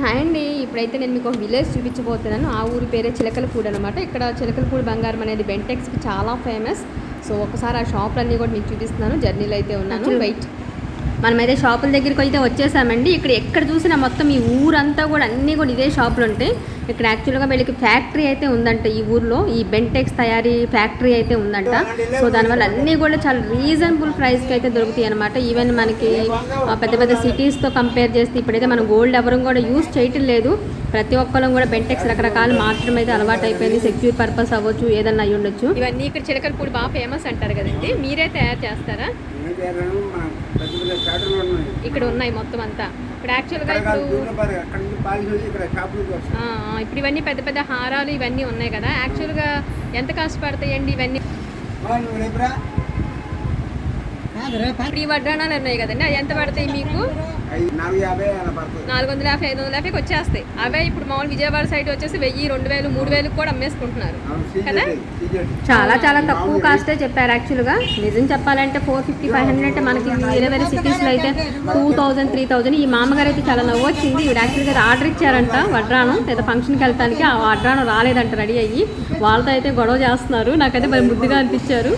Hi అండి, ఇప్పుడైతే నేను మీకు ఒక విలేజ్ చూపించబోతున్నాను. ఆ ఊరి పేరే చిలకలపూడి అనమాట. ఇక్కడ చిలకలపూడి బంగారం అనేది బెంటెక్స్కి చాలా ఫేమస్. సో ఒకసారి ఆ షాపులన్నీ కూడా మీకు చూపిస్తున్నాను. జర్నీలో అయితే ఉన్నాను. వెయిట్, మనమైతే షాపుల దగ్గరికి అయితే వచ్చేసామండి. ఇక్కడ ఎక్కడ చూసినా మొత్తం ఈ ఊరంతా కూడా అన్నీ కూడా ఇదే షాపులు ఉంటాయి. ఇక్కడ యాక్చువల్గా వీళ్ళకి ఫ్యాక్టరీ అయితే ఉందంట. ఈ ఊర్లో ఈ బెంటెక్స్ తయారీ ఫ్యాక్టరీ అయితే ఉందంట. సో దానివల్ల అన్నీ కూడా చాలా రీజనబుల్ ప్రైస్కి అయితే దొరుకుతాయి అనమాట. ఈవెన్ మనకి పెద్ద పెద్ద సిటీస్తో కంపేర్ చేస్తే ఇప్పుడైతే మనం గోల్డ్ ఎవరు కూడా యూజ్ చేయటం లేదు. ప్రతి ఒక్కరం కూడా బెంటెక్స్ రకరకాలు మార్చడం అయితే అలవాటు అయిపోయింది. సెక్యూర్ పర్పస్ అవ్వచ్చు, ఏదన్నా అయ్యి ఉండొచ్చు. ఇవన్నీ ఇక్కడ చిలకలపూడి బాగా ఫేమస్ అంటారు కదండి, మీరే తయారు చేస్తారా? ఇక్కడ ఉన్నాయి మొత్తం అంతా. ఇప్పుడు యాక్చువల్గా ఇప్పుడు ఇవన్నీ పెద్ద పెద్ద హారాలు ఇవన్నీ ఉన్నాయి కదా, యాక్చువల్గా ఎంత కాస్ట్ పడతాయండి ఇవన్నీ? ఇప్పుడు ఈ వడ్రాణాలు ఉన్నాయి కదండి, అవి ఎంత పడతాయి మీకు? 450, 550 వచ్చేస్తాయి. అవే ఇప్పుడు మామూలు విజయవాడ సైడ్ వచ్చేసి 1000, 2000, 3000 కూడా అమ్మేసుకుంటున్నారు కదా. చాలా చాలా తక్కువ కాస్టే చెప్పారు యాక్చువల్గా. నిజం చెప్పాలంటే 450, 500 అంటే మనకి వేరే వేరే సిటీస్లో అయితే 2000, 3000. ఈ మామగారు అయితే చాలా నవ్వు వచ్చింది. ఇవి యాక్చువల్గా ఆర్డర్ ఇచ్చారంట వడ్రాణం, లేదా ఫంక్షన్కి వెళ్తానికి. ఆ వడ్రాణం రాలేదంట రెడీ అయ్యి. వాళ్ళతో అయితే గొడవ చేస్తున్నారు. నాకైతే మరి ముద్దుగా అనిపించారు.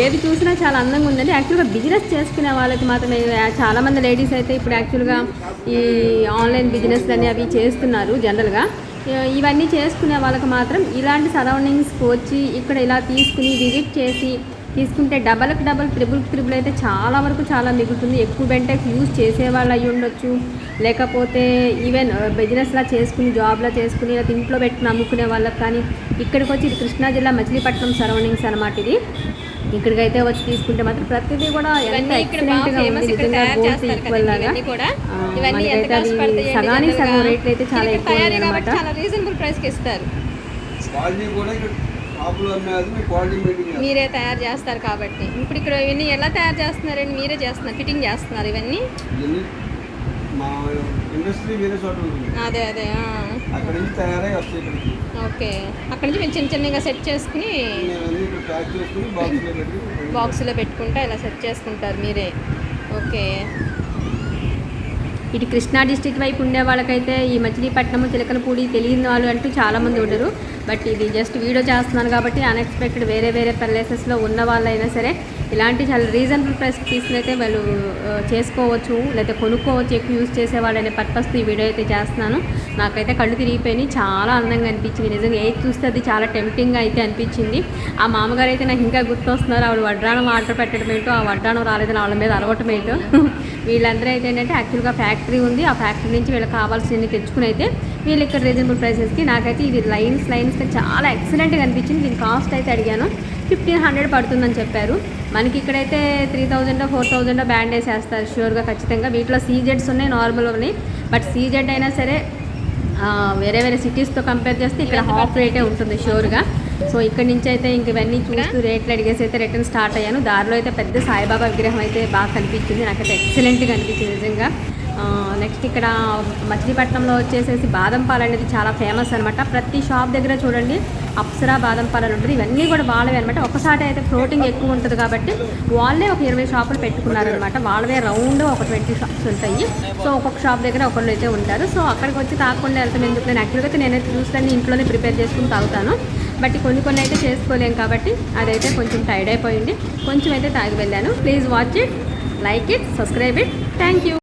ఏది చూసినా చాలా అందంగా ఉందండి. యాక్చువల్గా బిజినెస్ చేసుకునే వాళ్ళకి మాత్రమే, చాలామంది లేడీస్ అయితే ఇప్పుడు యాక్చువల్గా ఈ ఆన్లైన్ బిజినెస్ అని అవి చేస్తున్నారు. జనరల్గా ఇవన్నీ చేసుకునే వాళ్ళకి మాత్రం ఇలాంటి సరౌండింగ్స్కి వచ్చి ఇక్కడ ఇలా తీసుకుని విజిట్ చేసి తీసుకుంటే డబల్కి డబల్, ట్రిపుల్ అయితే చాలా వరకు చాలా మిగులుతుంది. ఎక్కువ బెంటెక్స్ యూజ్ చేసేవాళ్ళు అయ్యి ఉండొచ్చు, లేకపోతే ఈవెన్ బిజినెస్లా చేసుకుని జాబ్లా చేసుకుని ఇలా ఇంట్లో పెట్టుకుని అమ్ముకునే వాళ్ళకి. కానీ ఇక్కడికి వచ్చి ఇది కృష్ణా జిల్లా మచిలీపట్నం సరౌండింగ్స్ అనమాట. ఇది ఇక్కడికైతే వచ్చి తీసుకుంటే మాత్రం ప్రతిదీ కూడా ఎంత ఎక్సలెంట్గా ఉంది. నిజంగా గోల్డ్ ఈక్వల్ లాగా సగానికి సగం రేట్లు అయితే చాలా ఎక్కువ అనమాట. మీరే తయారు చేస్తారు కాబట్టి. ఇప్పుడు ఇక్కడ ఇవన్నీ ఎలా తయారు చేస్తున్నారండి? మీరే చేస్తున్నారు, ఫిట్టింగ్ చేస్తున్నారు ఇవన్నీ? అదే అదే ఓకే. అక్కడ నుంచి మేము చిన్న చిన్నగా సెట్ చేసుకుని బాక్స్లో పెట్టుకుంటా ఇలా సెట్ చేసుకుంటారు మీరే. ఓకే. ఇటు కృష్ణా డిస్టిక్ వైపు ఉండే వాళ్ళకైతే ఈ మచిలీపట్నము, చిలకలపూడి తెలియని వాళ్ళు అంటూ చాలామంది ఉండరు. బట్ ఇది జస్ట్ వీడియో చేస్తున్నాను కాబట్టి అన్ఎక్స్పెక్టెడ్ వేరే వేరే ప్లేసెస్లో ఉన్న వాళ్ళైనా సరే ఇలాంటి చాలా రీజనబుల్ ప్రైస్కి తీసుకునైతే వాళ్ళు చేసుకోవచ్చు, లేకపోతే కొనుక్కోవచ్చు. ఎక్కువ యూజ్ చేసేవాళ్ళనే పర్పస్తో ఈ వీడియో అయితే చేస్తున్నాను. నాకైతే కళ్ళు తిరిగిపోయినాయి, చాలా అందంగా అనిపించింది. నిజంగా ఏది చూస్తే అది చాలా టెంప్టింగ్గా అయితే అనిపించింది. ఆ మామగారు అయితే నాకు ఇంకా గుర్తొస్తున్నారు. ఆవిడ వడ్రాణం ఆర్డర్ పెట్టడం ఏంటో, ఆ వడ్రాణం రాలేదని వాళ్ళ మీద అరవటం ఏంటో. వీళ్ళందరూ అయితే ఏంటంటే యాక్చువల్గా ఫ్యాక్టరీ ఉంది, ఆ ఫ్యాక్టరీ నుంచి వీళ్ళకి కావాల్సినవి తెచ్చుకుని అయితే వీళ్ళు ఇక్కడ రీజనబుల్ ప్రైసెస్కి. నాకైతే ఇది లైన్స్గా చాలా ఎక్సలెంట్గా అనిపించింది. దీని కాస్ట్ అయితే అడిగాను, 1500 పడుతుందని చెప్పారు. మనకి ఇక్కడైతే 3000, 4000 బ్యాండ్ వేసేస్తారు ష్యూర్గా, ఖచ్చితంగా. వీటిలో సీజెడ్స్ ఉన్నాయి, నార్మల్ ఉన్నాయి. బట్ సీజెడ్ అయినా సరే వేరే వేరే సిటీస్తో కంపేర్ చేస్తే ఇక్కడ హాఫ్ రేటే ఉంటుంది ష్యూర్గా. సో ఇక్కడ నుంచి అయితే ఇంక ఇవన్నీ చూస్తూ రేట్లు అడిగేసి అయితే రిటర్న్ స్టార్ట్ అయ్యాను. దారిలో అయితే పెద్ద సాయిబాబా విగ్రహం అయితే బాగా కనిపించింది, నాకైతే ఎక్సలెంట్గా అనిపించింది నిజంగా. నెక్స్ట్ ఇక్కడ మచిలీపట్నంలో వచ్చేసేసి బాదం పాలు అనేది చాలా ఫేమస్ అనమాట. ప్రతి షాప్ దగ్గర చూడండి అప్సరా బాదం పాలు ఉంటుంది. ఇవన్నీ కూడా వాళ్ళవే అనమాట. ఒకసారి అయితే ఫ్లోటింగ్ ఎక్కువ ఉంటుంది కాబట్టి వాళ్ళే ఒక 20 షాపులు పెట్టుకున్నారనమాట. వాళ్ళవే రౌండ్ ఒక 20 షాప్స్ ఉంటాయి. సో ఒక్కొక్క షాప్ దగ్గర ఒకళ్ళు అయితే ఉంటారు. సో అక్కడికి వచ్చి తాగకుండా వెళ్తాం ఎందుకు. నేను యాక్చువల్గా అయితే నేనైతే జ్యూస్లన్నీ ఇంట్లోనే ప్రిపేర్ చేసుకుని తాగుతాను. బట్ కొన్ని అయితే చేసుకోలేము కాబట్టి అదైతే కొంచెం టైర్డ్ అయిపోయింది. కొంచెం అయితే తాగి వెళ్ళాను. Please watch it, like it, subscribe it. Thank you.